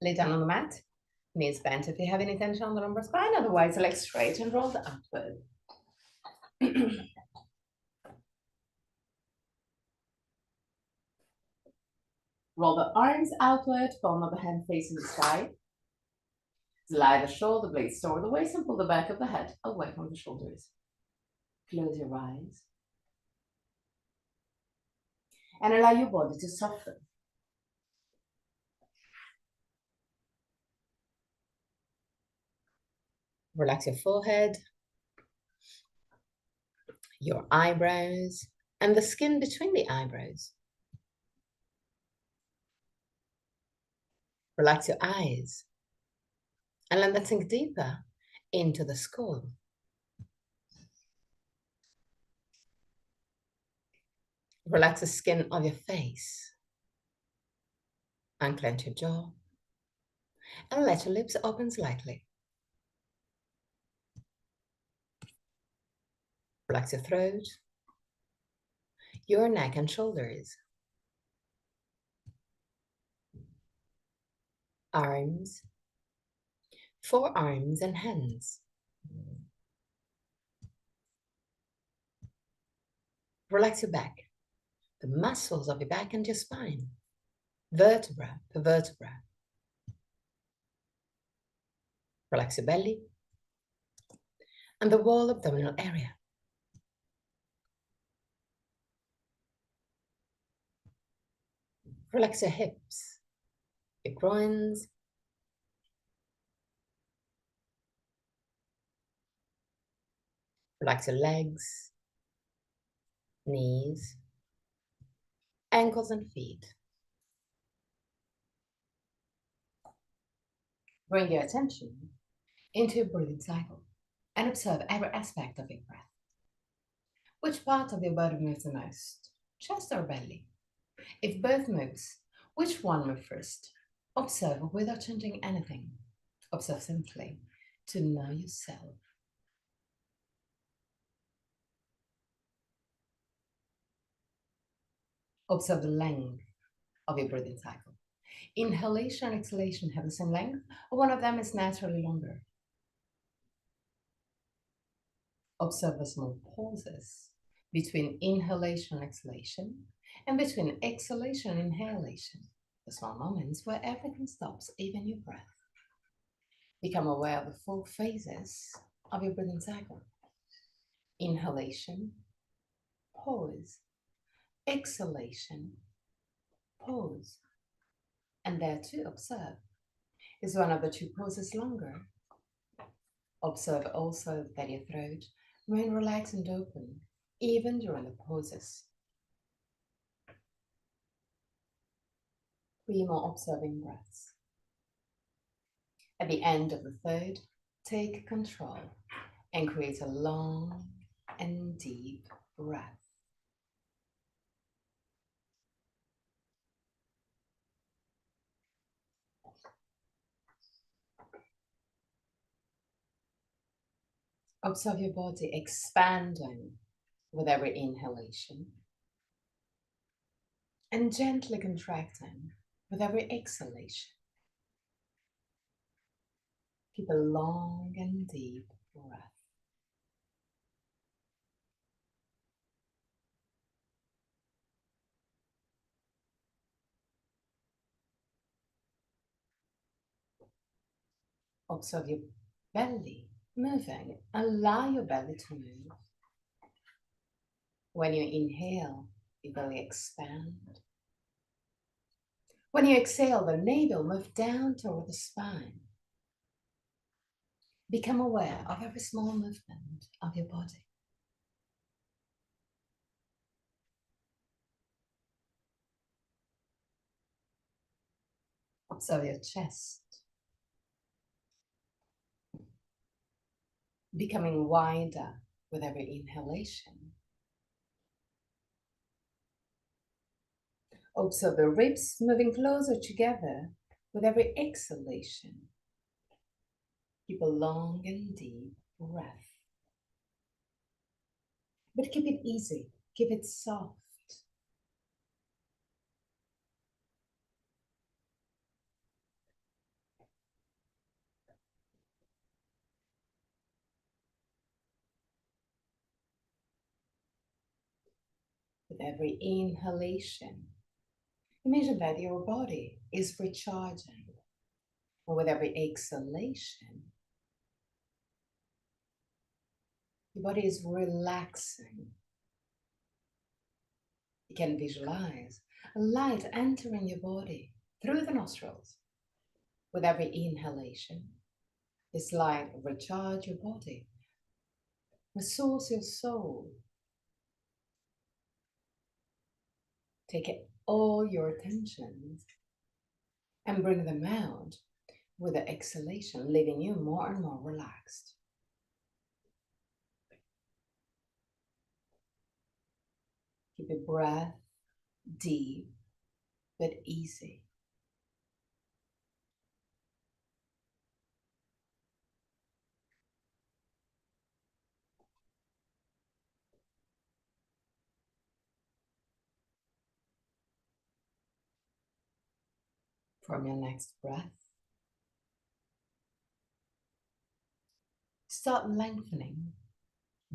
Lay down on the mat, knees bent if you have any tension on the lumbar spine, otherwise legs straight and rolled upward. Roll the arms outward, palm of the hand facing the sky. Slide the shoulder blades toward the waist and pull the back of the head away from the shoulders. Close your eyes. And allow your body to soften. Relax your forehead, your eyebrows, and the skin between the eyebrows. Relax your eyes and let that sink deeper into the skull. Relax the skin of your face. Unclench your jaw and let your lips open slightly. Relax your throat, your neck and shoulders, arms, forearms and hands. Relax your back, the muscles of your back and your spine, vertebra per vertebra. Relax your belly and the wall abdominal area. Relax your hips, your groins, relax your legs, knees, ankles and feet. Bring your attention into your breathing cycle and observe every aspect of your breath. Which part of your body moves the most? Chest or belly? If both moves, which one moves first? Observe without changing anything. Observe simply to know yourself. Observe the length of your breathing cycle. Inhalation and exhalation have the same length, or one of them is naturally longer. Observe the small pauses between inhalation and exhalation, and between exhalation and inhalation, the small moments where everything stops, even your breath. Become aware of the 4 phases of your breathing cycle. Inhalation, pause, exhalation, pause. And there too, observe. Is one of the 2 poses longer? Observe also that your throat remains relaxed and open, even during the poses. 3 more observing breaths. At the end of the 3rd, take control and create a long and deep breath. Observe your body expanding with every inhalation and gently contracting with every exhalation. Keep a long and deep breath. Observe your belly moving. Allow your belly to move. When you inhale, your belly expands. When you exhale, the navel moves down toward the spine. Become aware of every small movement of your body. Observe your chest, becoming wider with every inhalation. Observe the ribs moving closer together with every exhalation. Keep a long and deep breath. But keep it easy, keep it soft. With every inhalation, imagine that your body is recharging. And with every exhalation, your body is relaxing. You can visualize a light entering your body through the nostrils. With every inhalation, this light recharge your body, resource your soul. Take all your attention and bring them out with the exhalation, leaving you more and more relaxed. Keep your breath deep but easy. From your next breath, start lengthening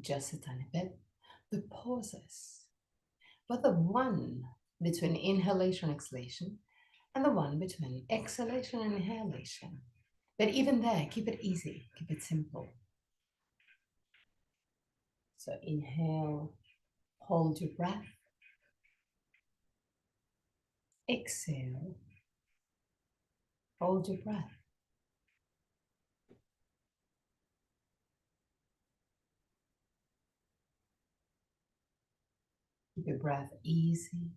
just a tiny bit the pauses, but the one between inhalation and exhalation, and the one between exhalation and inhalation. But even there, keep it easy, keep it simple. So inhale, hold your breath. Exhale, hold your breath. Keep your breath easy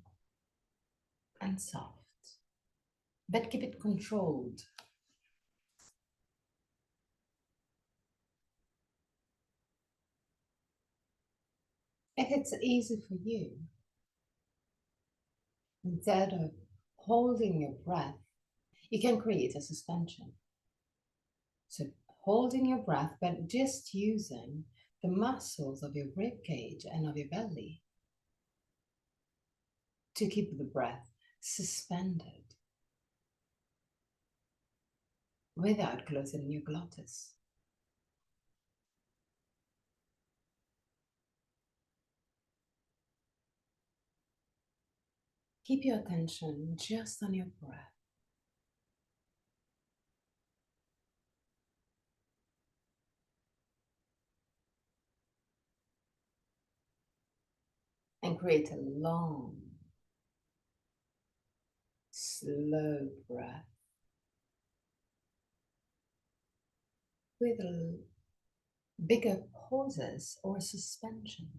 and soft, but keep it controlled. If it's easy for you, instead of holding your breath, you can create a suspension. So holding your breath, but just using the muscles of your rib cage and of your belly to keep the breath suspended without closing your glottis. Keep your attention just on your breath. And create a long, slow breath with bigger pauses or suspensions.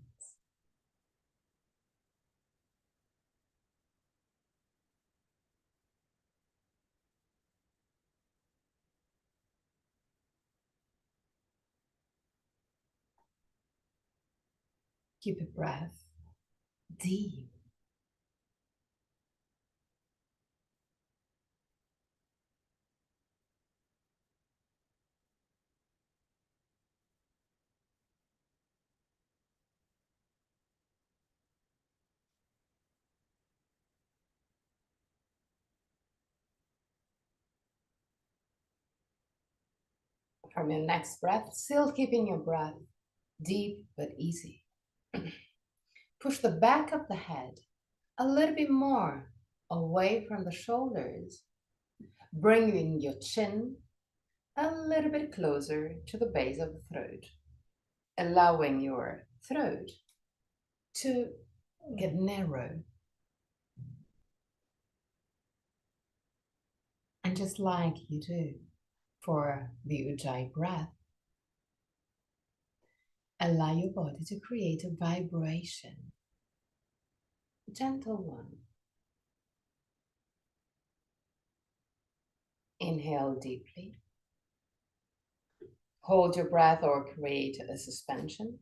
Keep your breath deep. From your next breath, still keeping your breath deep but easy. Push the back of the head a little bit more away from the shoulders, bringing your chin a little bit closer to the base of the throat, allowing your throat to get narrow. And just like you do for the Ujjayi breath, allow your body to create a vibration, a gentle one. Inhale deeply. Hold your breath or create a suspension.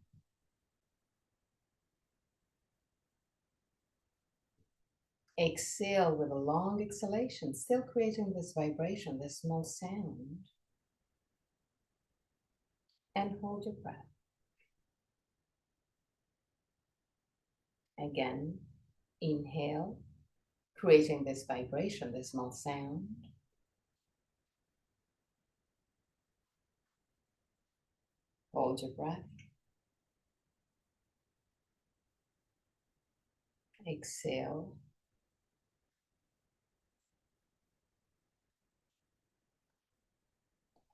Exhale with a long exhalation, still creating this vibration, this small sound. And hold your breath. Again, inhale, creating this vibration, this small sound. Hold your breath. Exhale.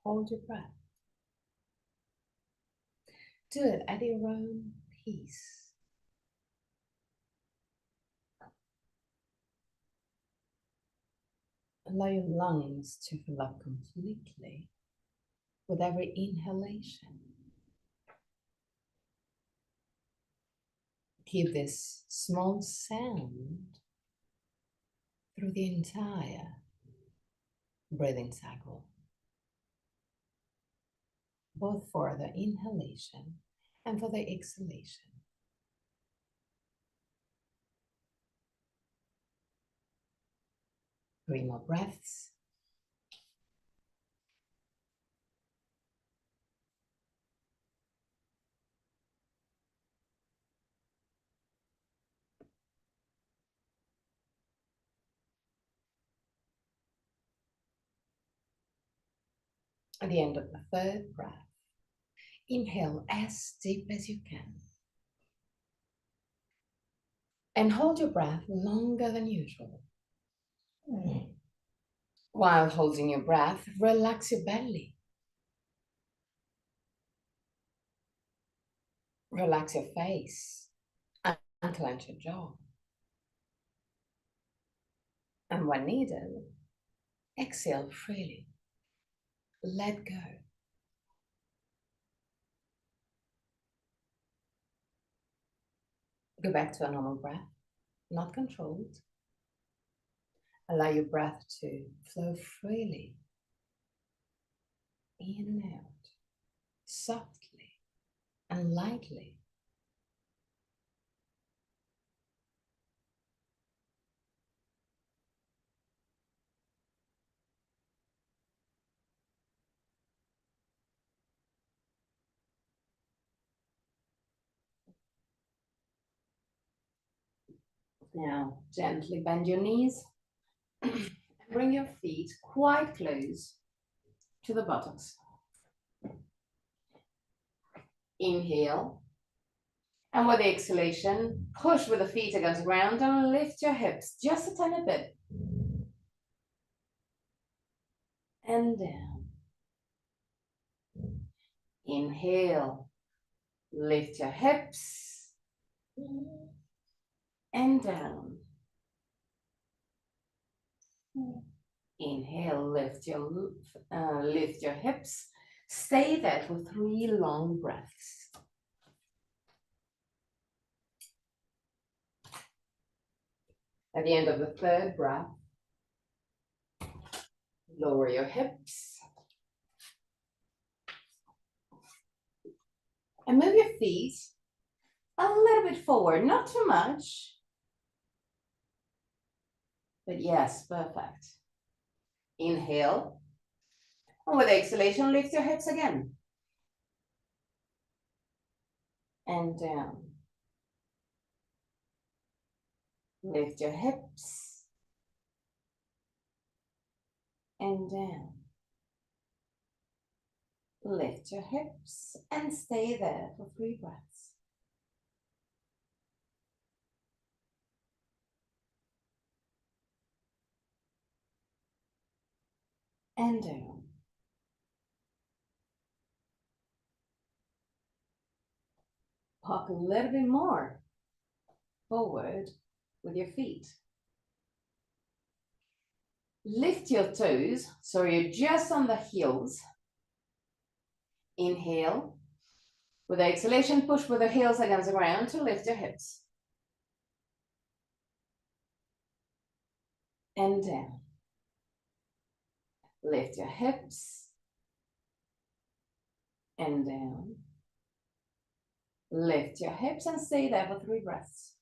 Hold your breath. Do it at your own pace. Allow your lungs to fill up completely with every inhalation. Keep this small sound through the entire breathing cycle, both for the inhalation and for the exhalation. 3 more breaths. At the end of the 3rd breath, inhale as deep as you can. And hold your breath longer than usual. While holding your breath, relax your belly. Relax your face and unclench your jaw. And when needed, exhale freely. Let go. Go back to a normal breath, not controlled. Allow your breath to flow freely in and out, softly and lightly. Now, gently bend your knees and bring your feet quite close to the buttocks. Inhale. And with the exhalation, push with the feet against the ground and lift your hips just a tiny bit. And down. Inhale. Lift your hips. And down. Inhale, lift your hips. Stay there for 3 long breaths. At the end of the 3rd breath, lower your hips. And move your feet a little bit forward, not too much. But yes, perfect. Inhale. And with exhalation, lift your hips again. And down. Lift your hips. And down. Lift your hips and stay there for 3 breaths. And down. Pop a little bit more forward with your feet. Lift your toes so you're just on the heels. Inhale. With the exhalation, push with the heels against the ground to lift your hips. And down. Lift your hips. And down. Lift your hips and stay there for 3 breaths.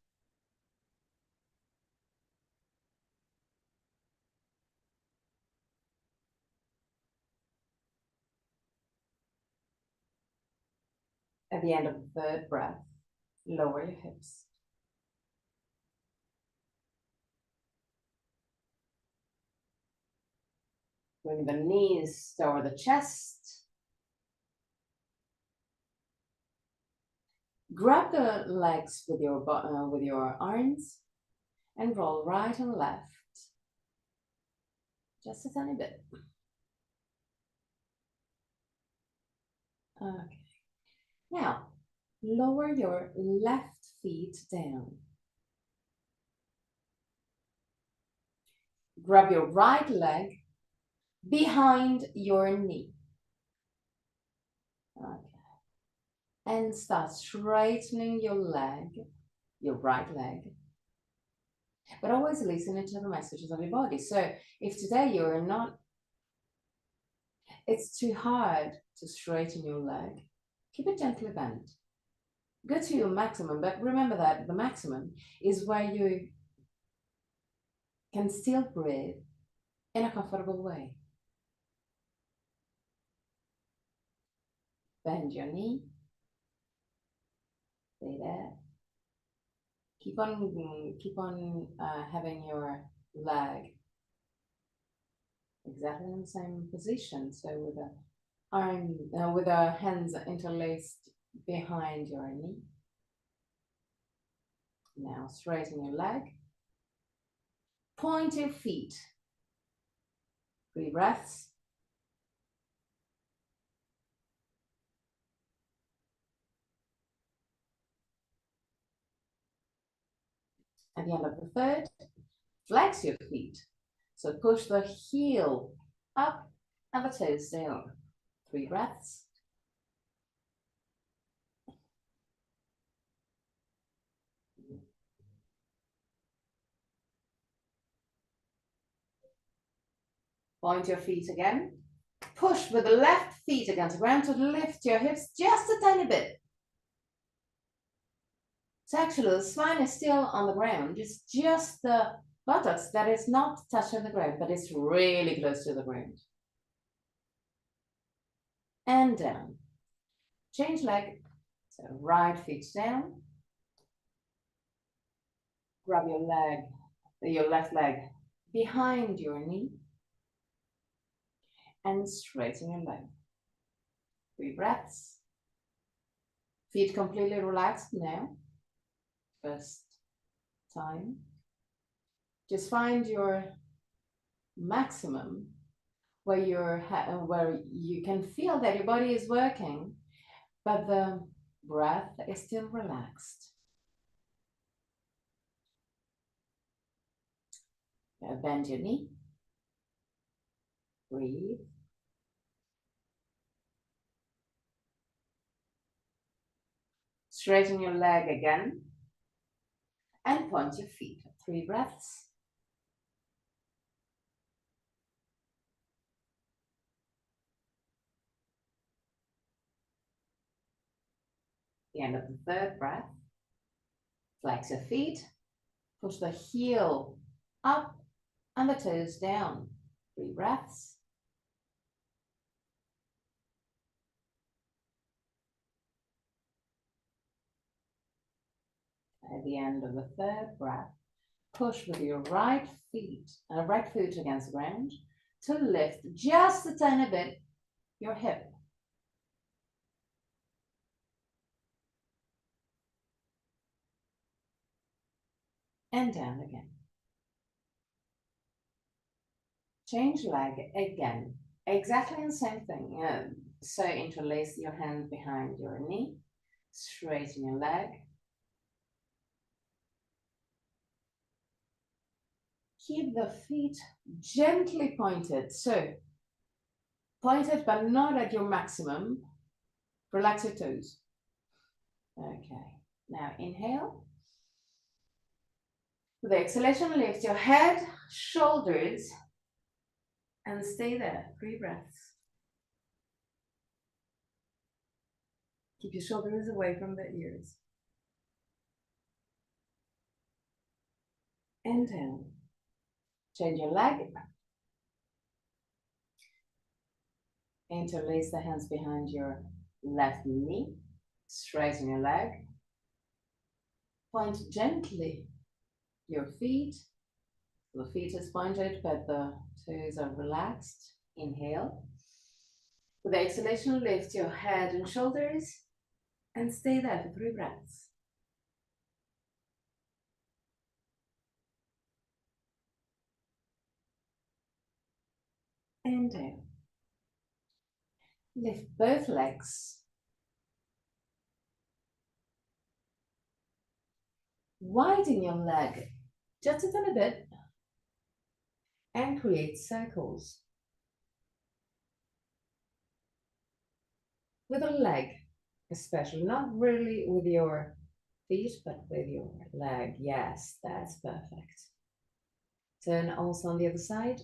At the end of the 3rd breath, lower your hips. Bring the knees toward the chest. Grab the legs with your arms and roll right and left. Just a tiny bit. Okay. Now, lower your left feet down. Grab your right leg behind your knee. Okay. And start straightening your leg, your right leg. But always listening to the messages of your body. So if today you're not, it's too hard to straighten your leg, keep it gently bent. Go to your maximum, but remember that the maximum is where you can still breathe in a comfortable way. Bend your knee. Stay there. Keep on having your leg exactly in the same position. So with the arm, with the hands interlaced behind your knee. Now straighten your leg. Point your feet. 3 breaths. At the end of the third, flex your feet. So push the heel up and the toes down. 3 breaths. Point your feet again. Push with the left feet against the ground to lift your hips just a tiny bit. So actually the spine is still on the ground. It's just the buttocks that is not touching the ground, but it's really close to the ground. And down. Change leg. So right feet down. Grab your left leg behind your knee. And straighten your leg. 3 breaths. Feet completely relaxed now. First time. Just find your maximum where you can feel that your body is working, but the breath is still relaxed. Now bend your knee. Breathe. Straighten your leg again. And point your feet. 3 breaths. The end of the third breath. Flex your feet. Push the heel up and the toes down. 3 breaths. At the end of the third breath, push with your right foot against the ground to lift just a tiny bit your hip. And down again. Change leg again. Exactly the same thing. So interlace your hand behind your knee. Straighten your leg. Keep the feet gently pointed. So pointed but not at your maximum. Relax your toes. Okay. Now inhale. With the exhalation, lift your head, shoulders, and stay there. 3 breaths. Keep your shoulders away from the ears. And down. Change your leg. Interlace the hands behind your left knee. Straighten your leg. Point gently your feet. The feet is pointed, but the toes are relaxed. Inhale. With the exhalation, lift your head and shoulders and stay there for 3 breaths. and down. Lift both legs. Widen your leg just a tiny bit and create circles with a leg, especially not really with your feet, but with your leg. Yes, that's perfect. Turn also on the other side.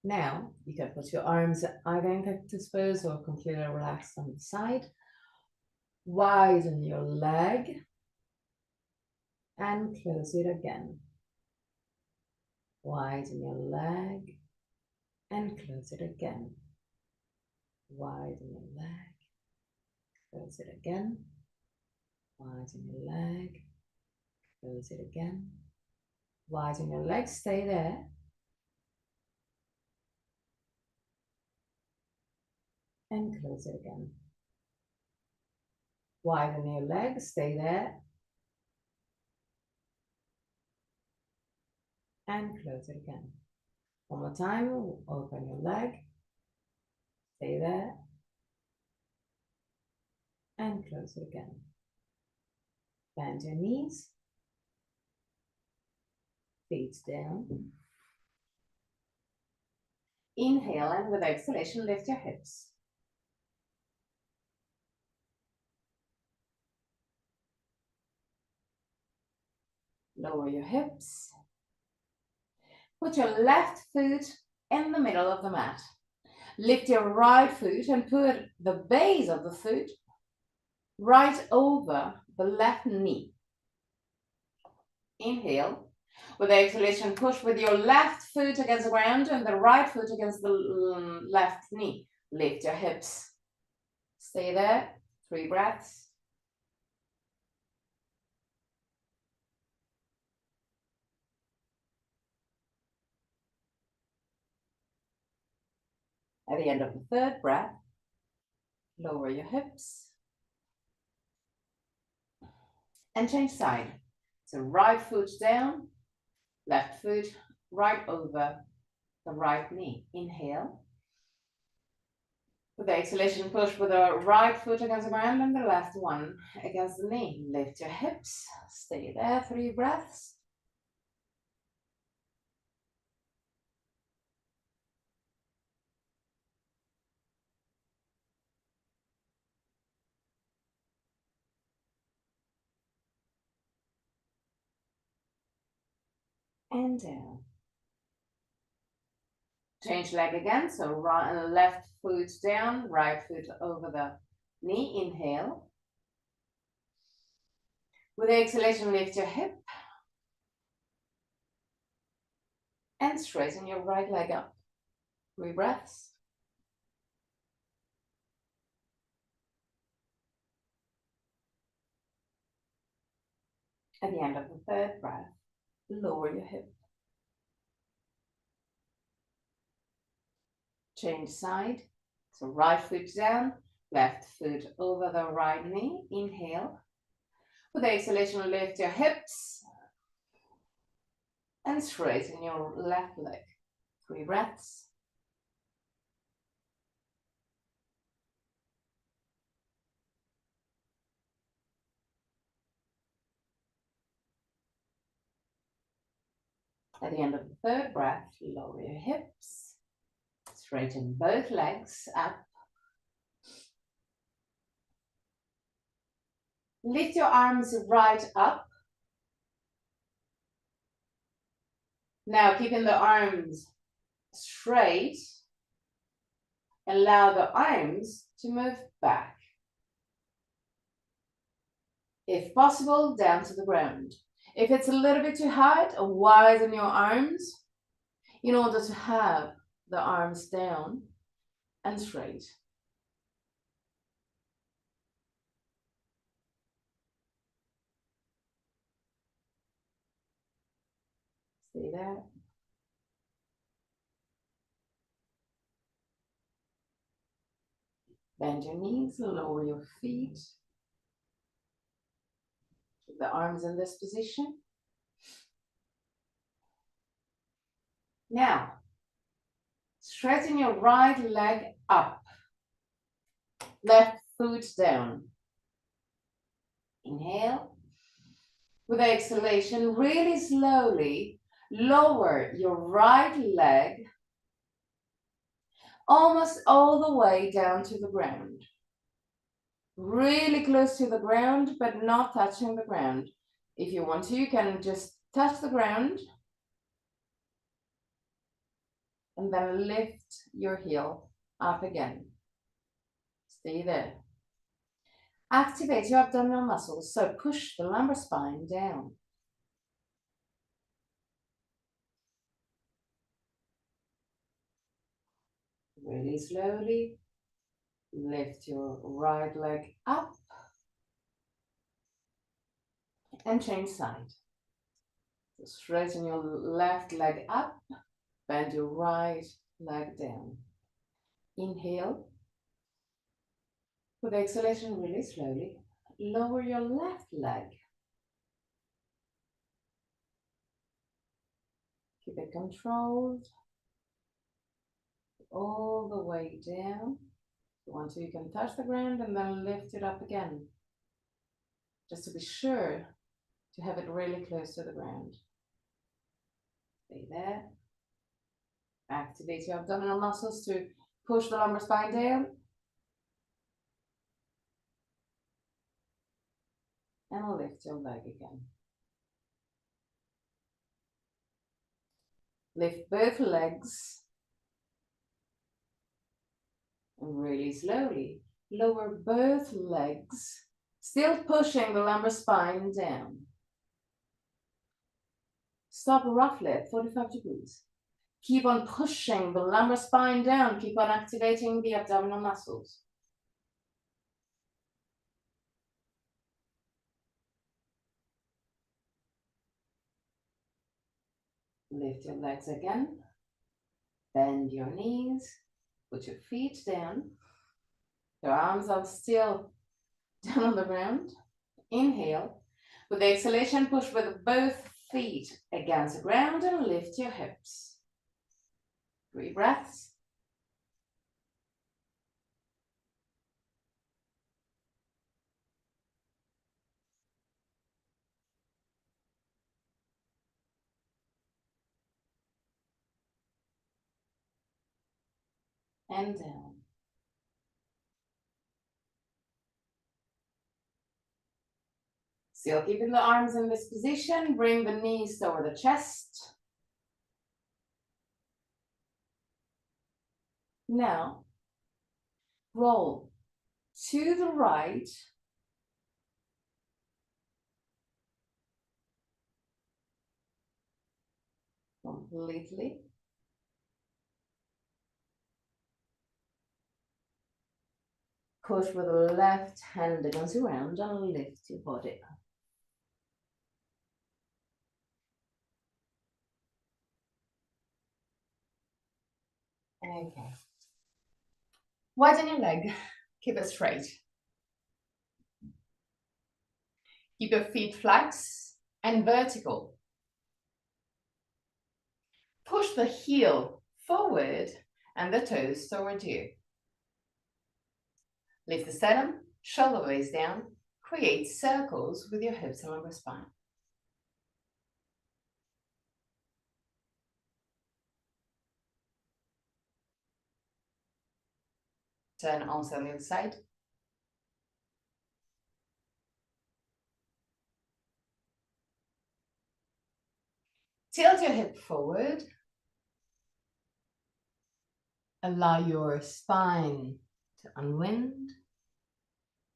Now, you can put your arms either in cactus pose or completely relaxed on the side. Widen your leg and close it again. Widen your leg and close it again. Widen your leg, close it again. Widen your leg, close it again. Widen your leg, stay there. And close it again. Widen your leg, stay there. And close it again. One more time, open your leg, stay there. And close it again. Bend your knees, feet down. Inhale, and with exhalation, lift your hips. Lower your hips. Put your left foot in the middle of the mat. Lift your right foot and put the base of the foot right over the left knee. Inhale. With exhalation, push with your left foot against the ground and the right foot against the left knee. Lift your hips. Stay there. 3 breaths. At the end of the 3rd breath, lower your hips and change side. So right foot down, left foot right over the right knee. Inhale. With the exhalation, push with the right foot against the ground and the left one against the knee. Lift your hips. Stay there. 3 breaths. And down. Change leg again. So right, left foot down, right foot over the knee. Inhale. With the exhalation, lift your hip and straighten your right leg up. 3 breaths. At the end of the 3rd breath, lower your hip. Change side. So right foot down, left foot over the right knee. Inhale. With the exhalation, lift your hips and straighten your left leg. 3 breaths. At the end of the 3rd breath, lower your hips. Straighten both legs up. Lift your arms right up. Now, keeping the arms straight, allow the arms to move back. If possible, down to the ground. If it's a little bit too hard, widen your arms in order to have the arms down and straight. Stay there. Bend your knees, lower your feet. Keep the arms in this position. Now, straighten your right leg up. Left foot down. Inhale. With the exhalation, really slowly lower your right leg almost all the way down to the ground. Really close to the ground, but not touching the ground. If you want to, you can just touch the ground and then lift your heel up again. Stay there. Activate your abdominal muscles, so push the lumbar spine down. Really slowly lift your right leg up and change side. So straighten your left leg up, bend your right leg down. Inhale. With the exhalation, really slowly lower your left leg. Keep it controlled all the way down. If you want to, you can touch the ground and then lift it up again, just to be sure to have it really close to the ground. Stay there. Activate your abdominal muscles to push the lumbar spine down. And lift your leg again. Lift both legs. And really slowly lower both legs, still pushing the lumbar spine down. Stop roughly at 45 degrees. Keep on pushing the lumbar spine down. Keep on activating the abdominal muscles. Lift your legs again. Bend your knees. Put your feet down. Your arms are still down on the ground. Inhale. With the exhalation, push with both feet against the ground and lift your hips. 3 breaths. And down. Still keeping the arms in this position. Bring the knees over the chest. Now, roll to the right. Completely. Push with the left hand against the ground and lift your body up. Okay. Widen your leg. Keep it straight. Keep your feet flat and vertical. Push the heel forward and the toes toward you. Lift the sternum, shoulder blades down. Create circles with your hips and lumbar spine. Turn arms on the other side. Tilt your hip forward. Allow your spine to unwind.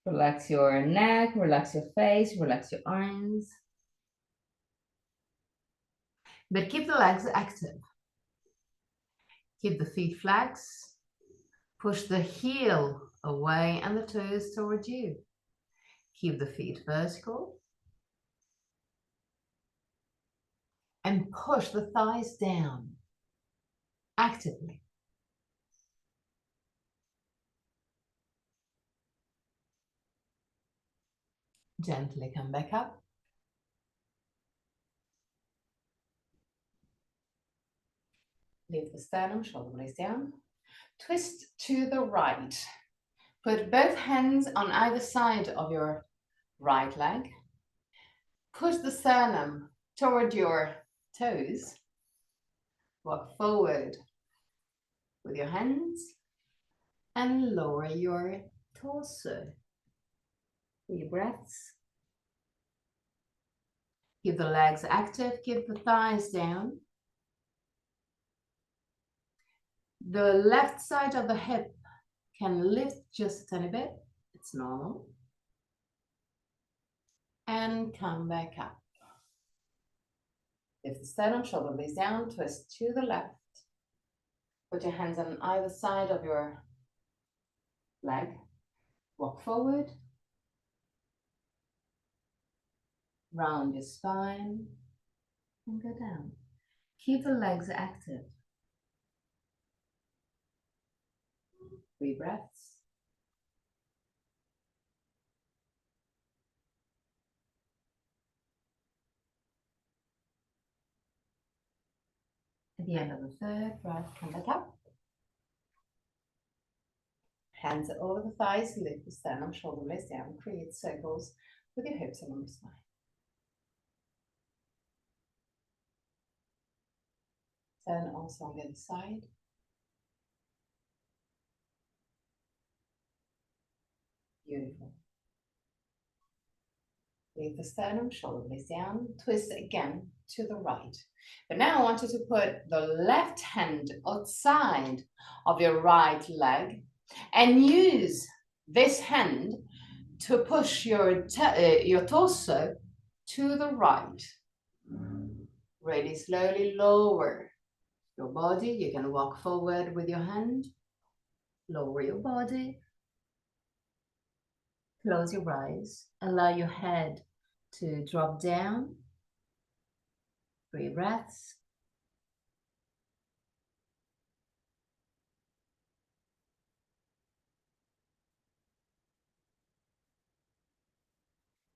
Relax your neck, relax your face, relax your arms. But keep the legs active. Keep the feet flat. Push the heel away and the toes towards you. Keep the feet vertical. And push the thighs down actively. Gently come back up. Leave the sternum, shoulder blades down. Twist to the right. Put both hands on either side of your right leg. Push the sternum toward your toes. Walk forward with your hands and lower your torso. 3 breaths. Keep the legs active, keep the thighs down. The left side of the hip can lift just a tiny bit. It's normal. And come back up. Lift the sternum, shoulder blades down, twist to the left. Put your hands on either side of your leg. Walk forward. Round your spine and go down. Keep the legs active. 3 breaths. At the end of the 3rd breath, come back up. Hands over the thighs, lift the sternum, shoulder blades down. Create circles with your hips along the spine. Turn also on the other side. Beautiful. Leave the sternum, shoulder blades down. Twist again to the right. But now I want you to put the left hand outside of your right leg and use this hand to push your torso to the right. Really slowly lower your body. You can walk forward with your hand. Lower your body. Close your eyes. Allow your head to drop down. 3 breaths.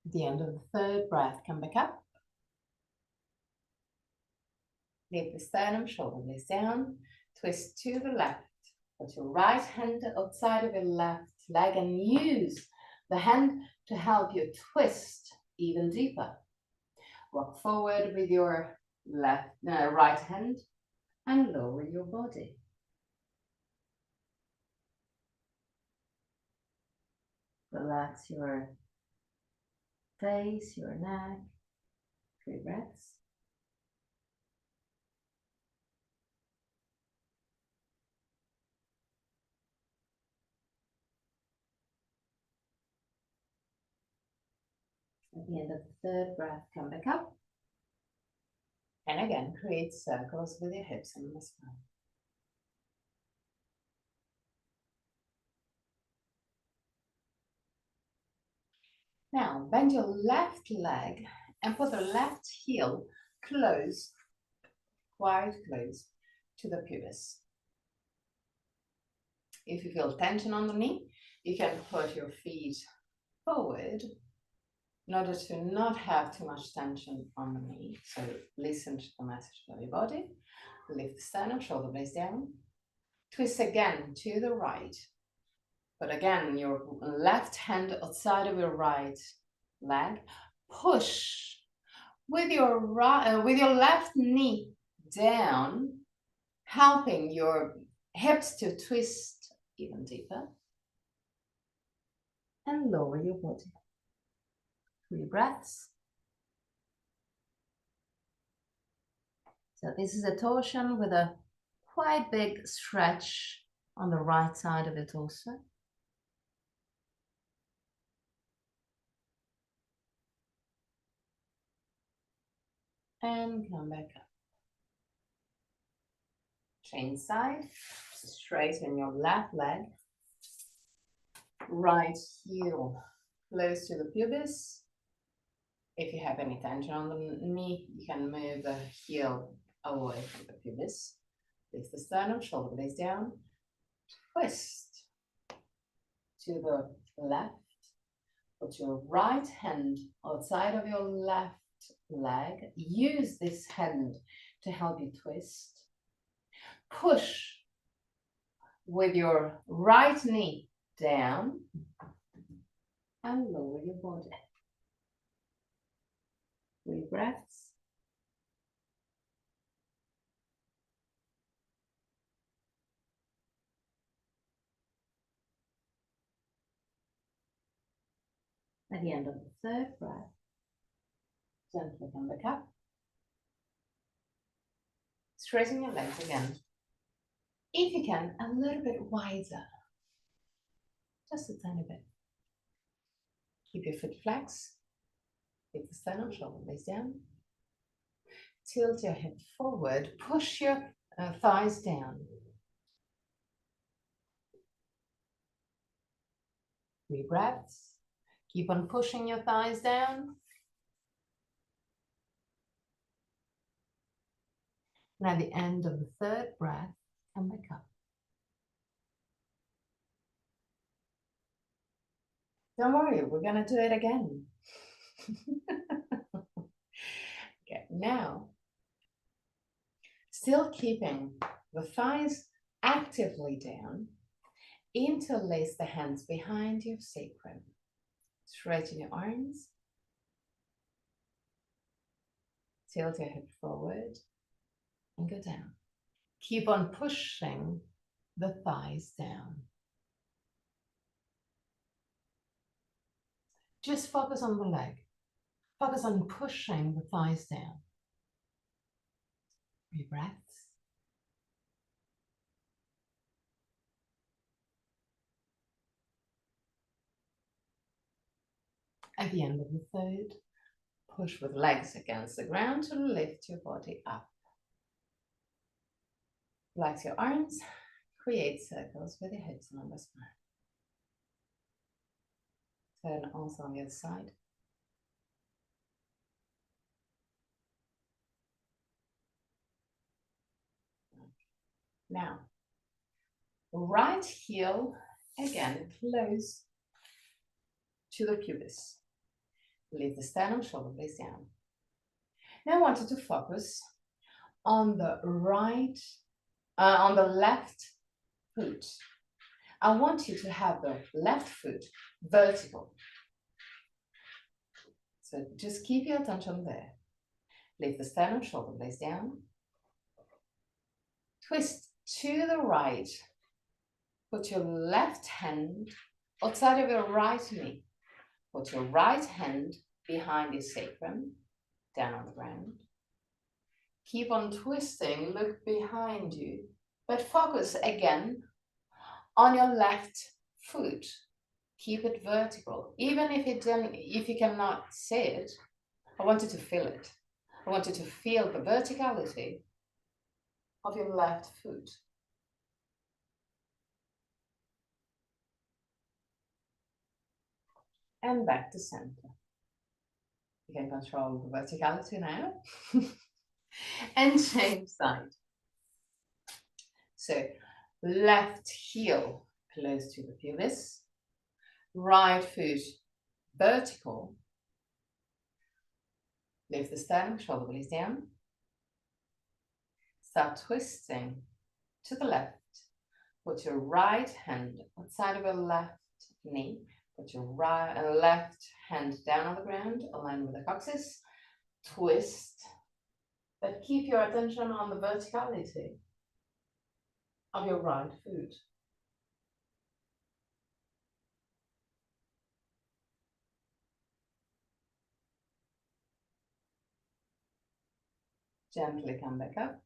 At the end of the 3rd breath, come back up. Leave the sternum, shoulder blades down. Twist to the left. Put your right hand outside of your left leg and use the hand to help you twist even deeper. Walk forward with your right hand and lower your body. Relax your face, your neck. 3 breaths. At the end of the 3rd breath, come back up. And again, create circles with your hips and the spine. Now, bend your left leg and put the left heel close, quite close to the pubis. If you feel tension on the knee, you can put your feet forward in order to not have too much tension on the knee. So listen to the message of your body. Lift the sternum, shoulder blades down. Twist again to the right. But again, your left hand outside of your right leg. Push with your left knee down, helping your hips to twist even deeper. And lower your body. 3 breaths. So this is a torsion with a quite big stretch on the right side of the torso. And come back up. Change side. Straighten your left leg. Right heel close to the pubis. If you have any tension on the knee, you can move the heel away from the pubis. Lift the sternum, shoulder blades down. Twist to the left. Put your right hand outside of your left leg. Use this hand to help you twist. Push with your right knee down and lower your body. 3 breaths. At the end of the 3rd breath, gently come back up. Straighten your legs again. If you can, a little bit wider. Just a tiny bit. Keep your foot flexed. Keep the sternum, shoulder blades down. Tilt your hip forward. Push your thighs down. 3 breaths. Keep on pushing your thighs down. And at the end of the 3rd breath, come back up. Don't worry, we're going to do it again. Okay, now, still keeping the thighs actively down, interlace the hands behind your sacrum. Straighten your arms. Tilt your hip forward and go down. Keep on pushing the thighs down. Just focus on the leg. Focus on pushing the thighs down. 3 breaths. At the end of the 3rd, push with legs against the ground to lift your body up. Relax your arms, create circles with your hips along the spine. Turn also on the other side. Now, right heel again close to the pubis. Leave the sternum, shoulder blades down. Now I want you to focus on the left foot. I want you to have the left foot vertical. So just keep your attention there. Leave the sternum, shoulder blades down. Twist to the right. Put your left hand outside of your right knee. Put your right hand behind your sacrum, down on the ground. Keep on twisting, look behind you, but focus again on your left foot. Keep it vertical. Even if you cannot see it, I want you to feel it. I want you to feel the verticality of your left foot. And back to center. You can control the verticality now. And change side. So left heel close to the pubis. Right foot vertical. Lift the sternum, shoulder blades down. Start twisting to the left. Put your right hand outside of your left knee. Put your left hand down on the ground, align with the coccyx. Twist, but keep your attention on the verticality of your right foot. Gently come back up.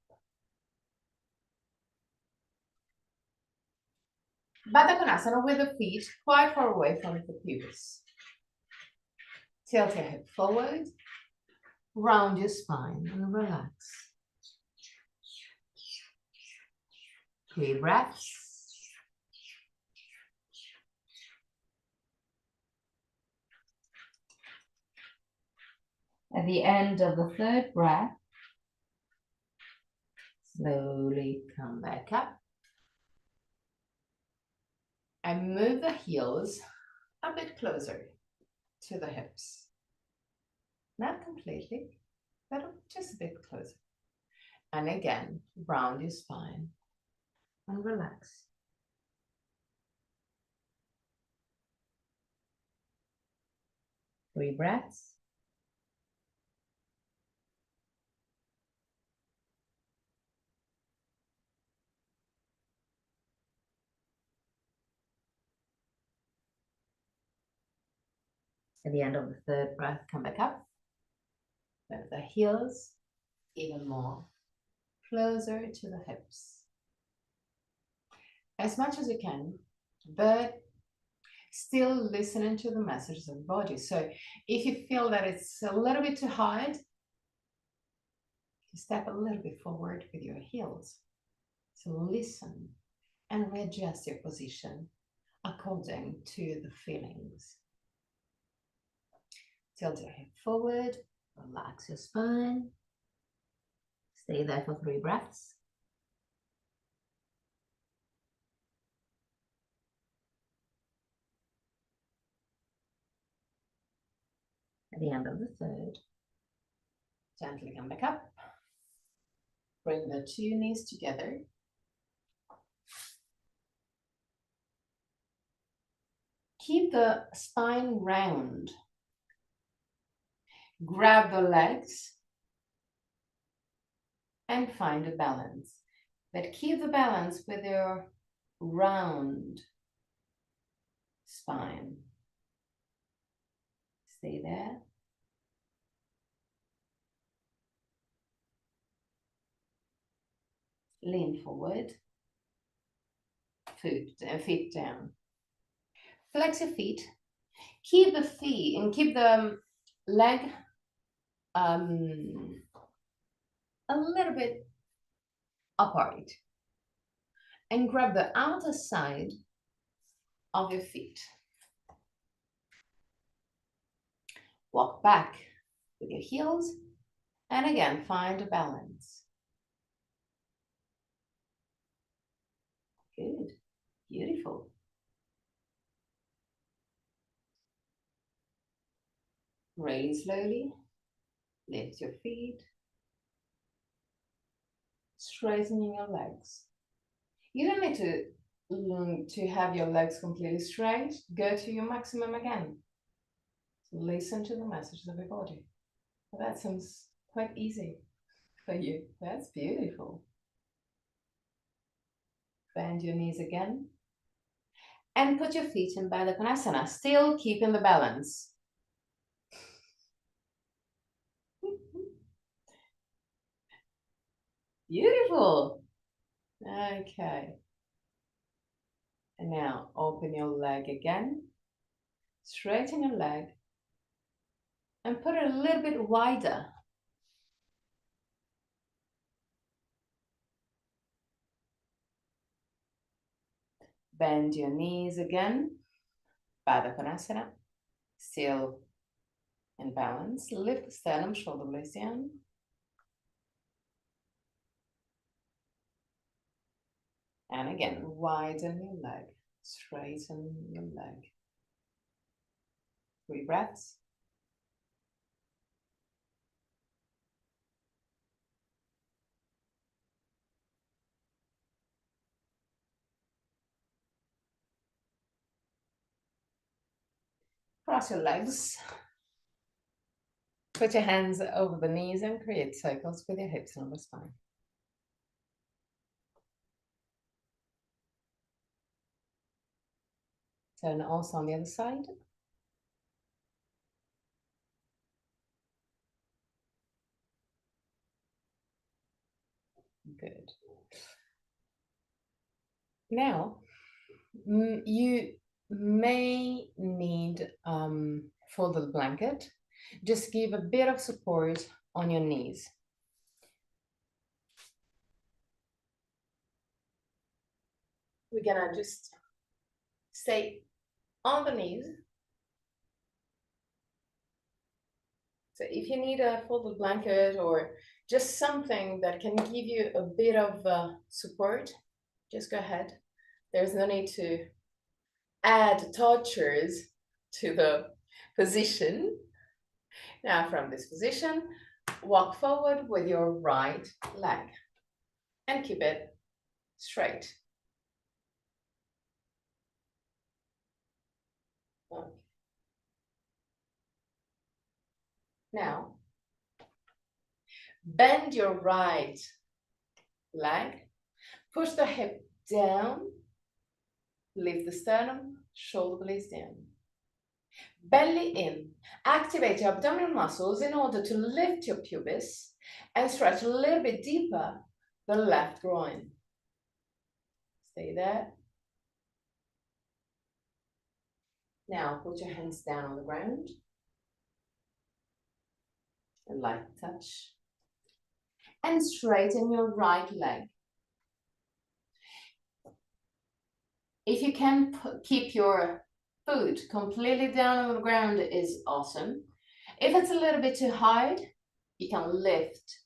Baddha Konasana with the feet quite far away from the pubis. Tilt your hip forward, round your spine and relax. 3 breaths. At the end of the 3rd breath, slowly come back up. And move the heels a bit closer to the hips. Not completely, but just a bit closer. And again, round your spine and relax. Three breaths. At the end of the third breath, come back up. With the heels even more closer to the hips. As much as you can, but still listening to the messages of the body. So if you feel that it's a little bit too hard, step a little bit forward with your heels. So listen and readjust your position according to the feelings. Tilt your hip forward, relax your spine. Stay there for 3 breaths. At the end of the third, gently come back up. Bring the 2 knees together. Keep the spine round. Grab the legs and find a balance. But keep the balance with your round spine. Stay there. Lean forward. Feet down. Flex your feet. Keep the feet and keep the leg a little bit apart. And grab the outer side of your feet. Walk back with your heels. And again, find a balance. Good. Beautiful. Raise slowly. Lift your feet. Straightening your legs. You don't need to have your legs completely straight. Go to your maximum again. Listen to the messages of your body. Well, that sounds quite easy for you. That's beautiful. Bend your knees again. And put your feet in Virabhadrasana, still keeping the balance. Beautiful. Okay. And now open your leg again. Straighten your leg. And put it a little bit wider. Bend your knees again. Virabhadrasana. Still in balance. Lift the sternum, shoulder blades down. And again, widen your leg. Straighten your leg. 3 breaths. Cross your legs. Put your hands over the knees and create circles with your hips on the spine. Turn also on the other side. Good. Now, you may need folded blanket. Just give a bit of support on your knees. We're gonna just stay on the knees. So if you need a folded blanket or just something that can give you a bit of support, just go ahead. There's no need to add tortures to the position. Now from this position, walk forward with your right leg and keep it straight. Okay. Now, bend your right leg, push the hip down, lift the sternum, shoulder blades down. Belly in. Activate your abdominal muscles in order to lift your pubis and stretch a little bit deeper the left groin. Stay there. Now put your hands down on the ground. A light touch. And straighten your right leg. If you can keep your foot completely down on the ground is awesome. If it's a little bit too high, you can lift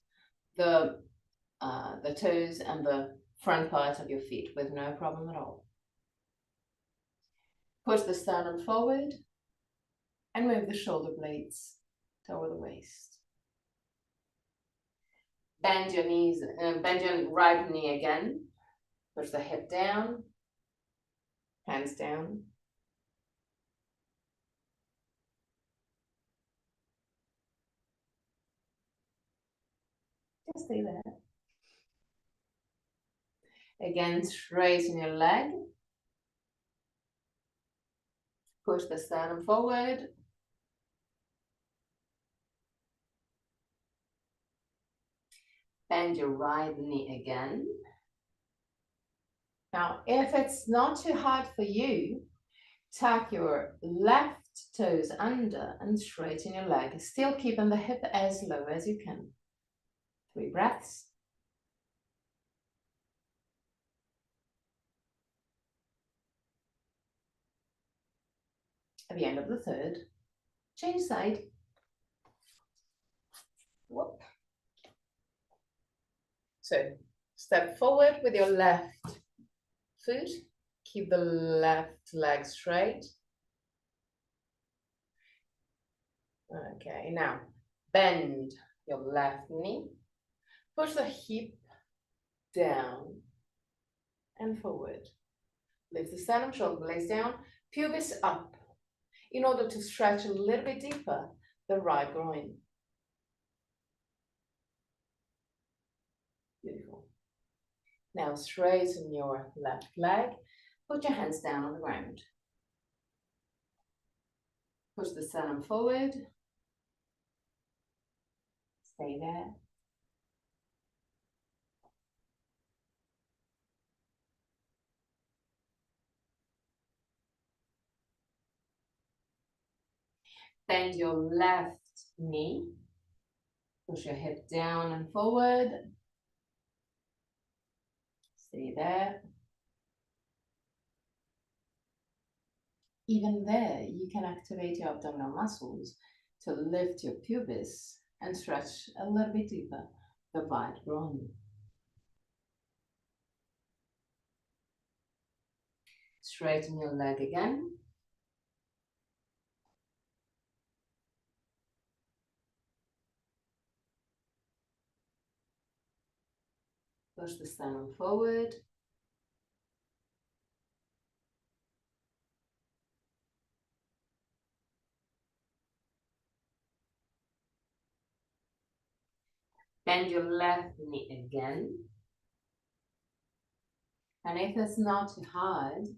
the toes and the front part of your feet with no problem at all. Push the sternum forward and move the shoulder blades toward the waist. Bend your knees, bend your right knee again. Push the hip down, hands down. Just stay there. Again, straighten your leg. Push the sternum forward. Bend your right knee again. Now, if it's not too hard for you, tuck your left toes under and straighten your leg, still keeping the hip as low as you can. 3 breaths. At the end of the third, change side. Whoop. So, step forward with your left foot. Keep the left leg straight. Okay, now bend your left knee. Push the hip down and forward. Lift the sternum, shoulder blades down, pubis up, in order to stretch a little bit deeper the right groin. Beautiful. Now straighten your left leg. Put your hands down on the ground. Push the sternum forward. Stay there. Bend your left knee. Push your hip down and forward. Stay there. Even there, you can activate your abdominal muscles to lift your pubis and stretch a little bit deeper the right groin. Straighten your leg again. Push the sternum forward. Bend your left knee again. And if it's not too hard,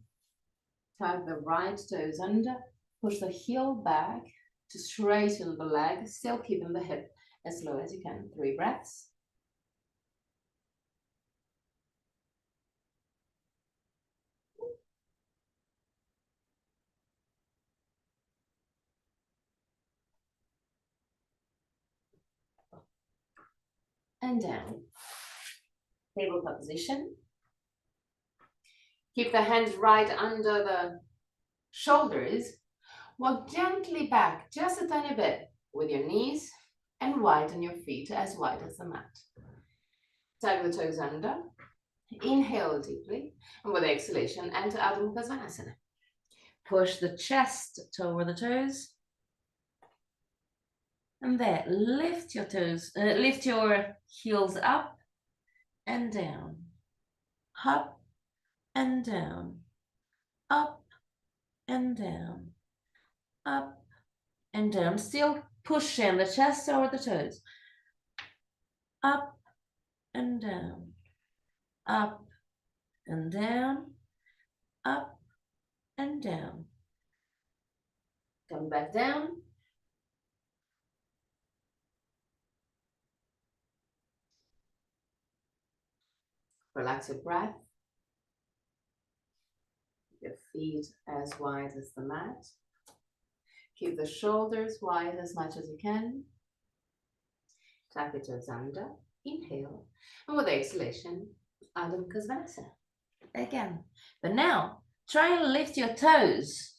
tuck the right toes under, push the heel back to straighten the leg, still keeping the hip as low as you can. 3 breaths. And down. Tabletop position. Keep the hands right under the shoulders. Walk gently back just a tiny bit with your knees and widen your feet as wide as the mat. Tuck the toes under. Inhale deeply, and with exhalation, enter Adho Mukha Svanasana. Push the chest toward the toes. And there, lift your toes, lift your heels up and down, up and down, up and down, up and down. Still pushing the chest over the toes. Up and down. Up and down. Up and down. Come back down. Relax your breath. Your feet as wide as the mat. Keep the shoulders wide as much as you can. Tuck your toes under. Inhale. And with exhalation, Adho Mukha. Again. But now, try and lift your toes.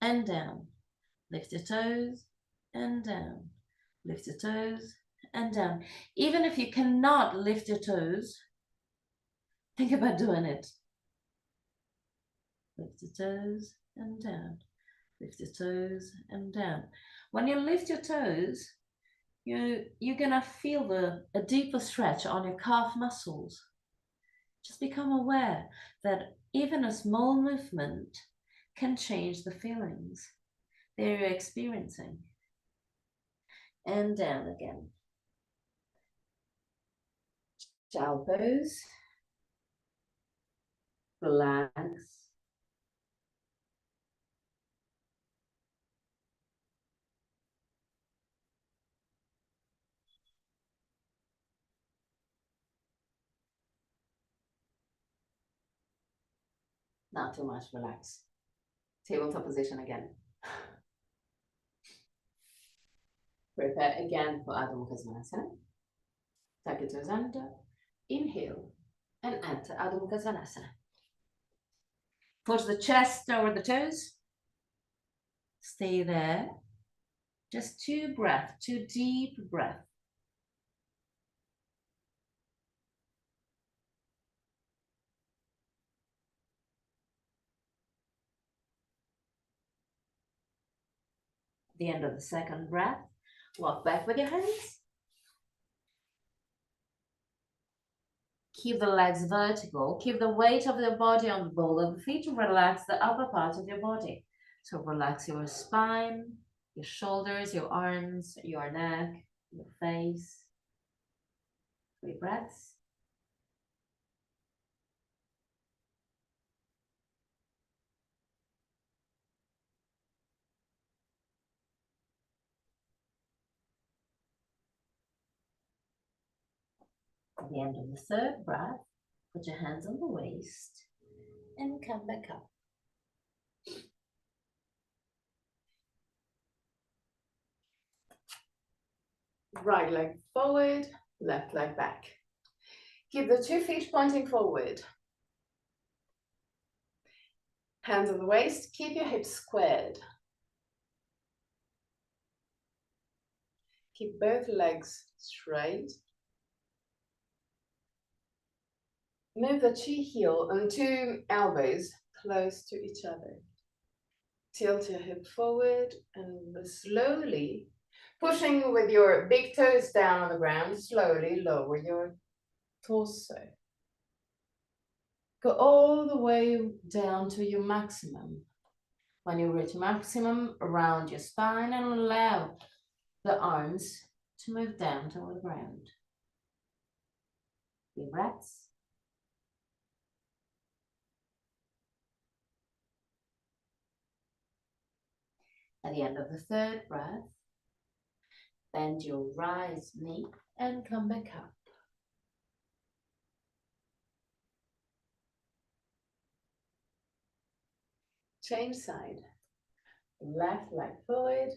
And down. Lift your toes and down. Lift your toes and down. Even if you cannot lift your toes, think about doing it. Lift your toes and down. Lift your toes and down. When you lift your toes, you're gonna feel a deeper stretch on your calf muscles. Just become aware that even a small movement can change the feelings that you're experiencing. And down again. Child pose. Relax. Not too much, relax. Tabletop position again. Prepare again for Adho Mukha Svanasana. Tuck your toes under. Inhale and enter Adho Mukha Svanasana. Push the chest over the toes. Stay there. Just 2 breaths, 2 deep breaths. At the end of the second breath, walk back with your hands. Keep the legs vertical. Keep the weight of the body on the ball of the feet to relax the upper part of your body. So relax your spine, your shoulders, your arms, your neck, your face. 3 breaths. At the end of the third breath, put your hands on the waist and come back up. Right leg forward, left leg back. Keep the 2 feet pointing forward. Hands on the waist, keep your hips squared. Keep both legs straight. Move the 2 heel and 2 elbows close to each other. Tilt your hip forward and slowly, pushing with your big toes down on the ground, slowly lower your torso. Go all the way down to your maximum. When you reach maximum, round your spine and allow the arms to move down toward the ground. Deep breaths. At the end of the third breath, bend your right knee and come back up. Change side. Left leg forward,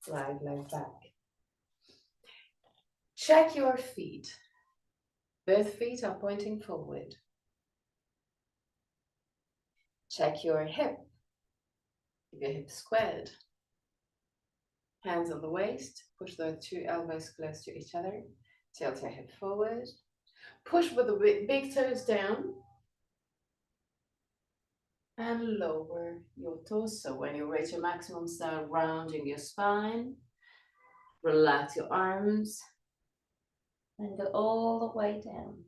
right leg back. Check your feet. Both feet are pointing forward. Check your hip. Keep your hip squared. Hands on the waist. Push the 2 elbows close to each other. Tilt your hip forward. Push with the big toes down. And lower your torso. When you reach your maximum, start rounding your spine. Relax your arms. And go all the way down.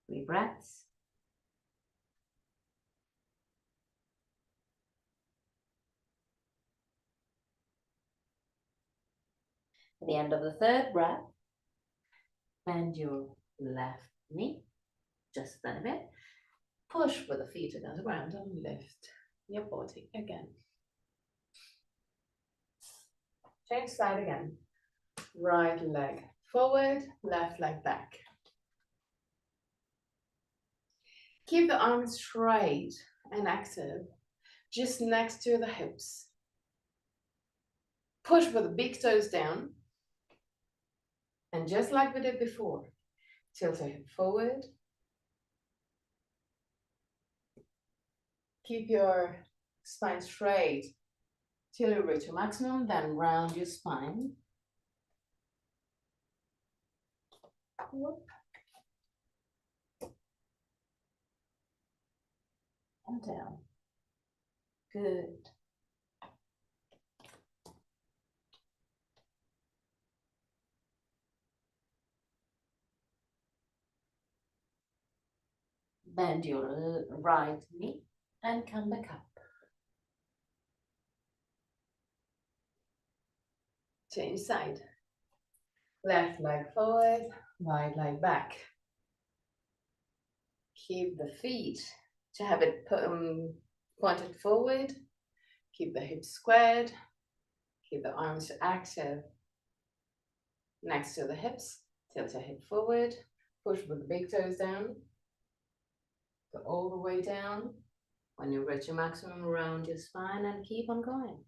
3 breaths. At the end of the 3rd breath, bend your left knee just a little bit. Push with the feet against the ground and lift your body again. Change side again. Right leg forward, left leg back. Keep the arms straight and active, just next to the hips. Push with the big toes down. And just like we did before, tilt your hip forward. Keep your spine straight till you reach your maximum, then round your spine. And down. Good. Bend your right knee and come back up. Change side. Left leg forward, right leg back. Keep the feet to have it pointed forward. Keep the hips squared. Keep the arms active. Next to the hips, tilt your hip forward. Push with the big toes down. Go all the way down. When you reach your maximum, round your spine and keep on going.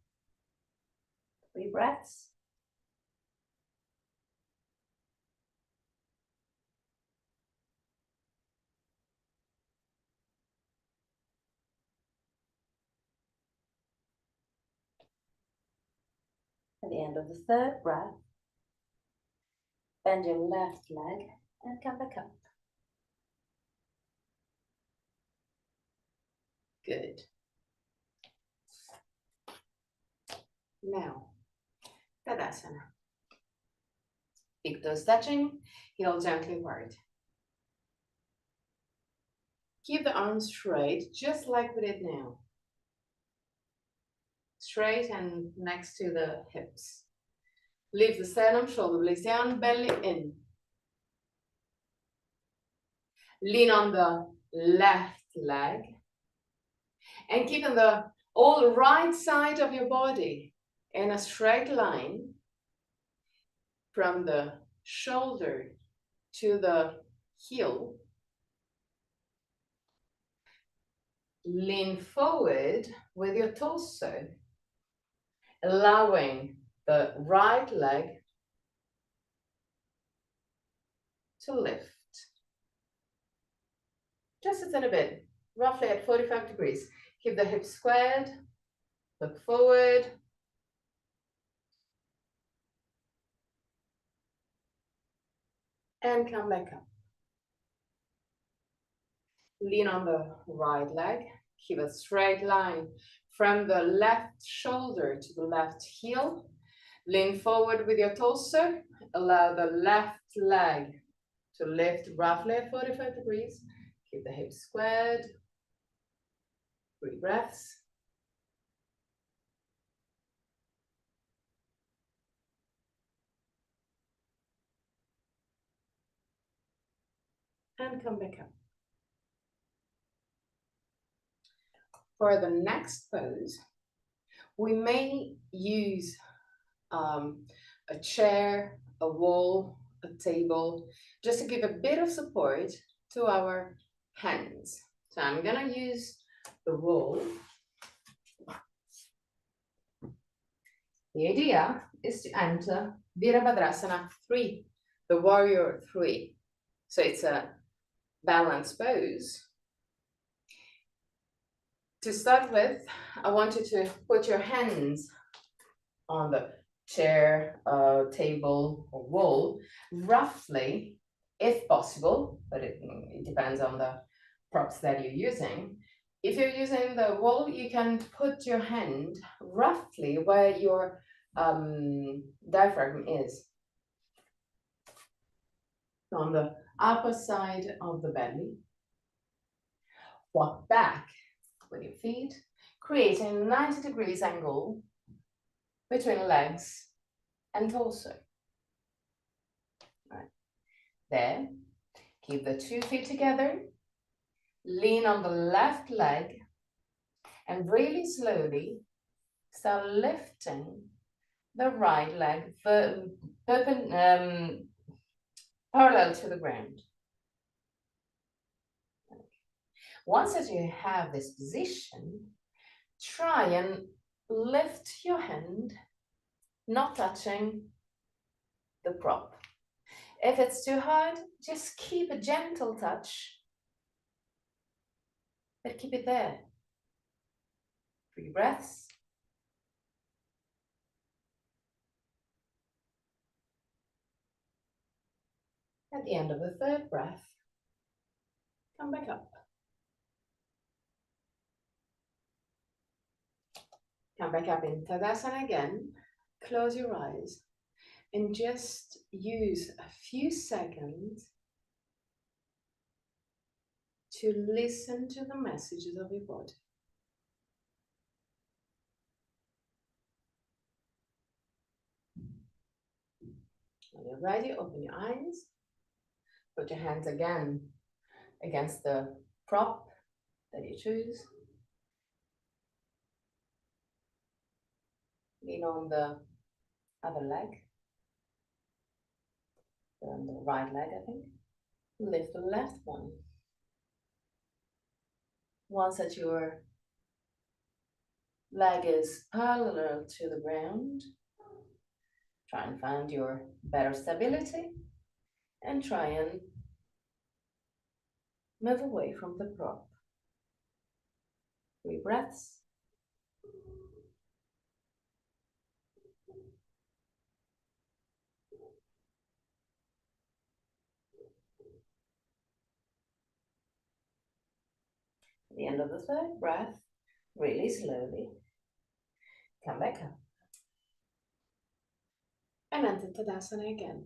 3 breaths. At the end of the 3rd breath, bend your left leg and come back up. Good. Now, Tadasana. Big toes touching, heel gently wide. Keep the arms straight, just like we did now. Straight and next to the hips. Lift the sternum, shoulder blades down, belly in. Lean on the left leg. And keeping the all right side of your body in a straight line from the shoulder to the heel. Lean forward with your torso, allowing the right leg to lift. Just a little bit, roughly at 45 degrees. Keep the hips squared, look forward. And come back up. Lean on the right leg. Keep a straight line from the left shoulder to the left heel. Lean forward with your torso. Allow the left leg to lift roughly at 45 degrees. Keep the hips squared. 3 breaths. And come back up. For the next pose, we may use a chair, a wall, a table, just to give a bit of support to our hands. So I'm gonna use the wall. The idea is to enter Virabhadrasana III, the warrior 3. So it's a balanced pose. To start with, I want you to put your hands on the chair, table, or wall, roughly, if possible, but it depends on the props that you're using. If you're using the wall, you can put your hand roughly where your diaphragm is. On the upper side of the belly. Walk back with your feet, creating a 90 degrees angle between legs and torso. Right. There, keep the 2 feet together, lean on the left leg, and really slowly start lifting the right leg parallel to the ground. Once that you have this position, try and lift your hand, not touching the prop. If it's too hard, just keep a gentle touch, but keep it there. 3 breaths. At the end of the 3rd breath, come back up. Come back up in Tadasana again. Close your eyes and just use a few seconds to listen to the messages of your body. When you're ready, open your eyes. Put your hands again against the prop that you choose. Lean on the other leg, on the right leg, I think. Lift the left one. Once that your leg is parallel to the ground, try and find your better stability and try and move away from the prop. 3 breaths. At the end of the 3rd breath, really slowly, come back up. And enter Tadasana again.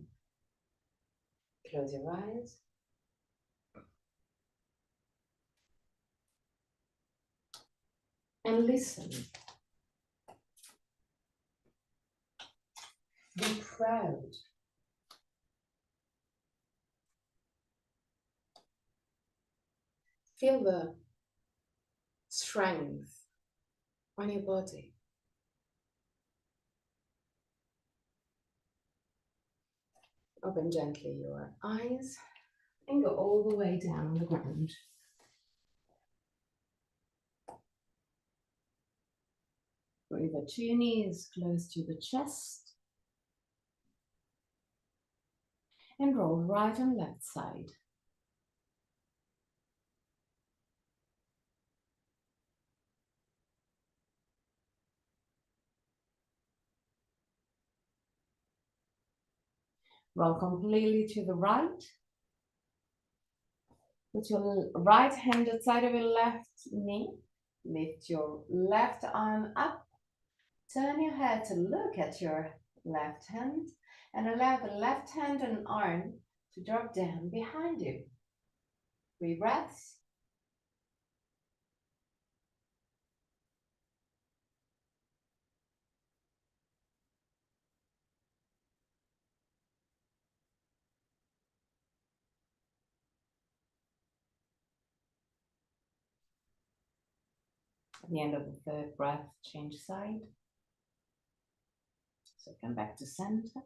Close your eyes. And listen. Be proud. Feel the strength on your body. Open gently your eyes and go all the way down on the ground. Bring the 2 knees close to the chest. And roll right and left side. Roll completely to the right. Put your right hand outside of your left knee. Lift your left arm up. Turn your head to look at your left hand and allow the left hand and arm to drop down behind you. 3 breaths. At the end of the 3rd breath, change side. So come back to center.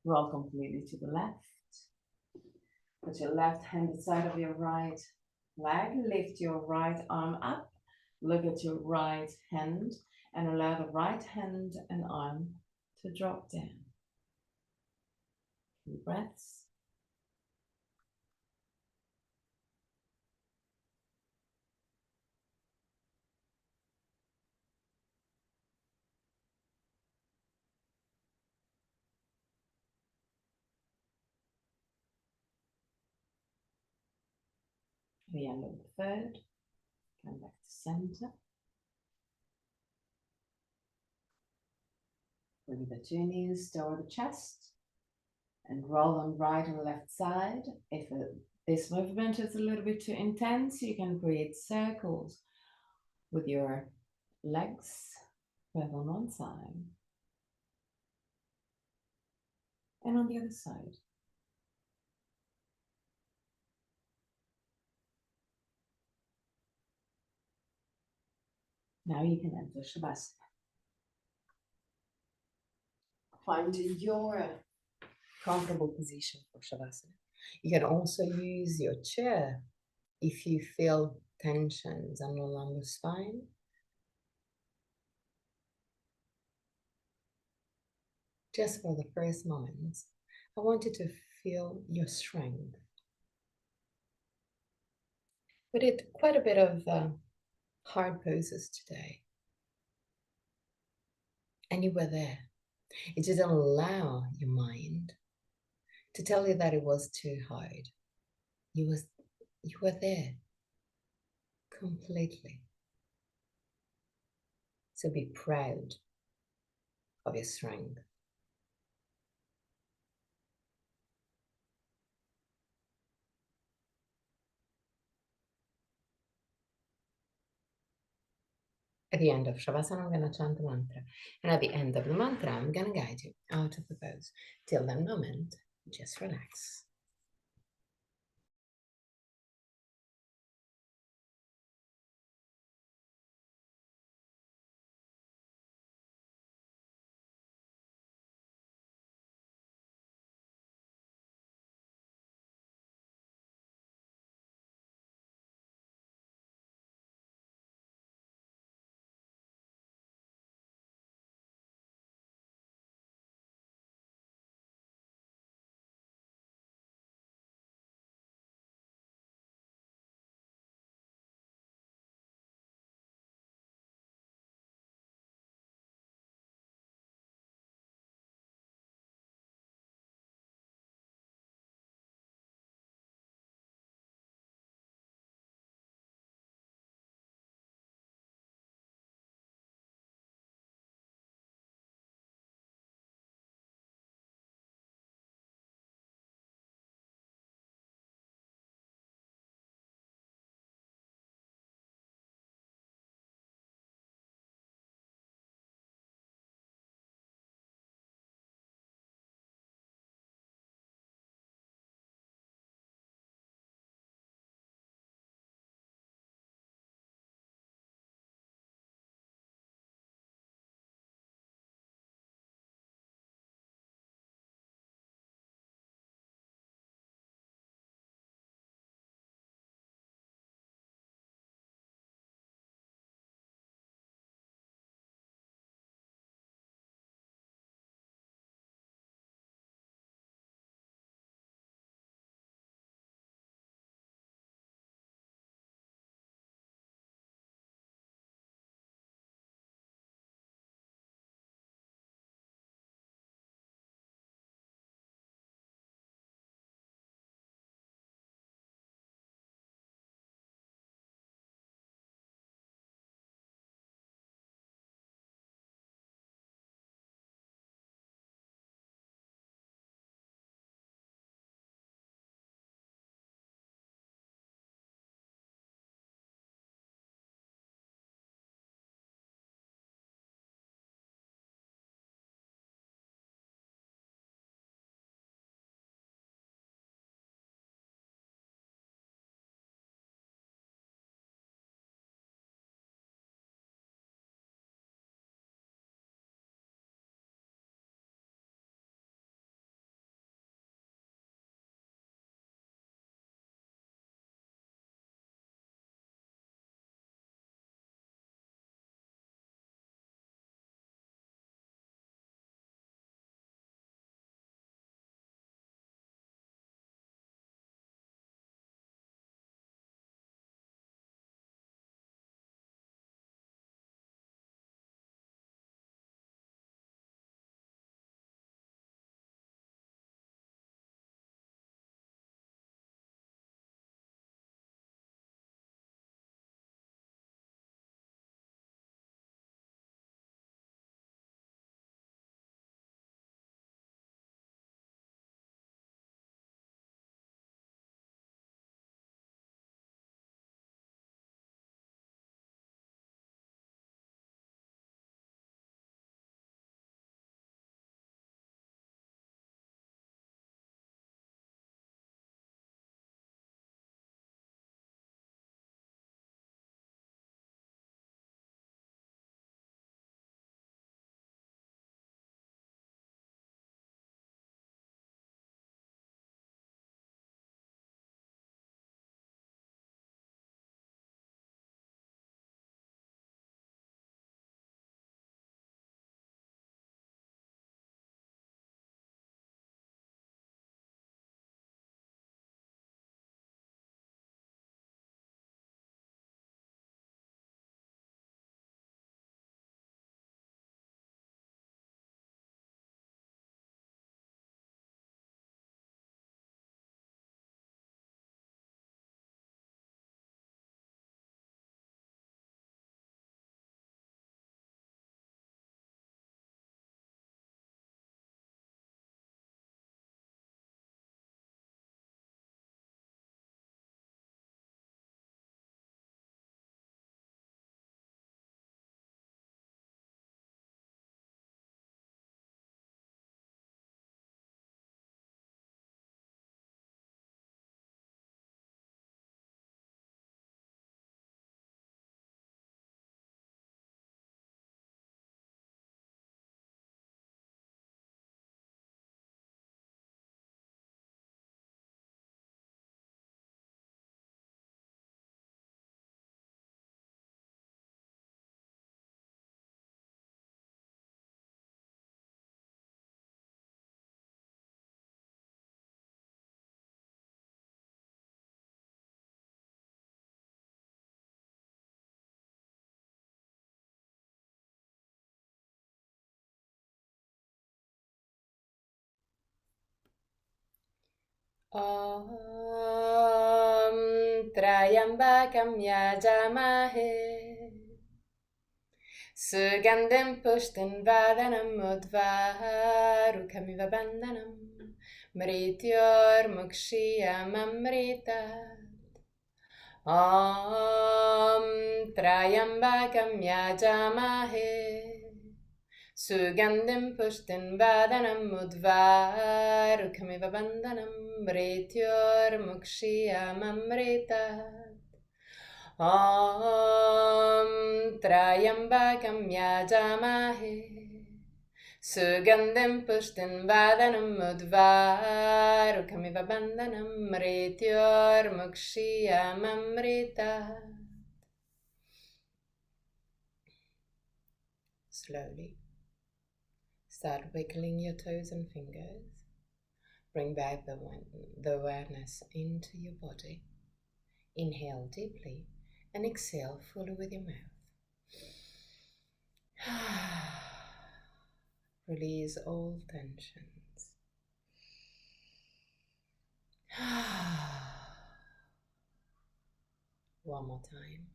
Roll completely to the left. Put your left hand inside of your right leg. Lift your right arm up. Look at your right hand and allow the right hand and arm to drop down. 3 breaths. The end of the 3rd. Come back to center. Bring the 2 knees toward the chest and roll on right or left side. If this movement is a little bit too intense, you can create circles with your legs, both on one side and on the other side. Now you can enter Shavasana. Find your comfortable position for Shavasana. You can also use your chair if you feel tensions on your lumbar spine. Just for the first moments, I want you to feel your strength. We did quite a bit of hard poses today, and you were there. It didn't allow your mind to tell you that it was too hard. You were there completely. So be proud of your strength. At the end of Shavasana, I'm going to chant a mantra. And at the end of the mantra, I'm going to guide you out of the pose. Till that moment, just relax. Om Trayambakam Yajamahe Sugandhim Pushtin Vadanam Udvarukamiva Bandhanam Mrityor Mukshiyam Amrita Om Trayambakam Yajamahe Sugandhim Pushtin Vadanam Udvarukamiva Bandhanam Mrityor Mukshiyam Amrita Om Trayambakam Yajamahe Sugandhim Pushtin Vadanam Udvarukamiva Bandhanam Mrityor Mukshiyam Amrita. Slowly start wiggling your toes and fingers. Bring back the awareness into your body. Inhale deeply and exhale fully with your mouth. Release all tensions. One more time.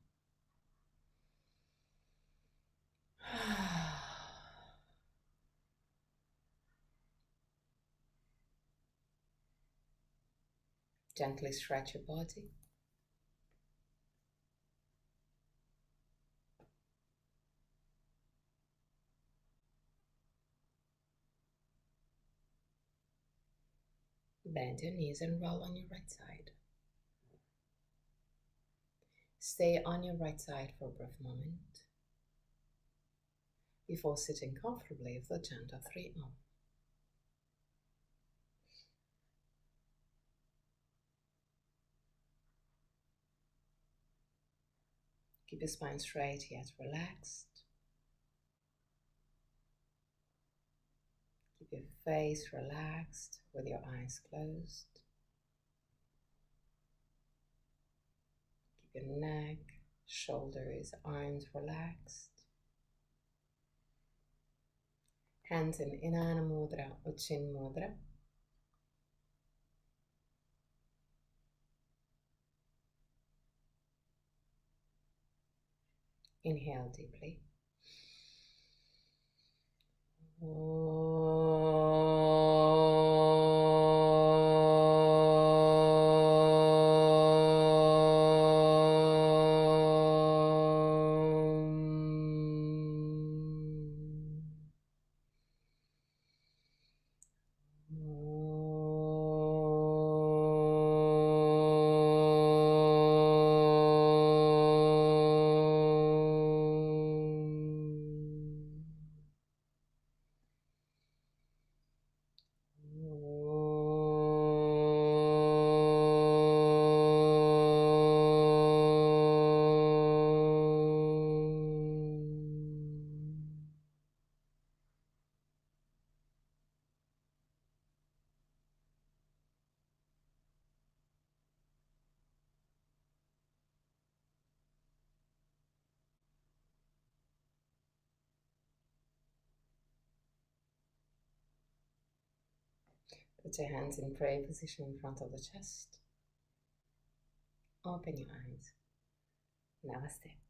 Gently stretch your body. Bend your knees and roll on your right side. Stay on your right side for a brief moment before sitting comfortably with the chant of 3 Om. Keep your spine straight yet relaxed. Keep your face relaxed with your eyes closed. Keep your neck, shoulders, arms relaxed. Hands in Inana Mudra or Chin Mudra. Inhale deeply. Put your hands in prayer position in front of the chest. Open your eyes. Namaste.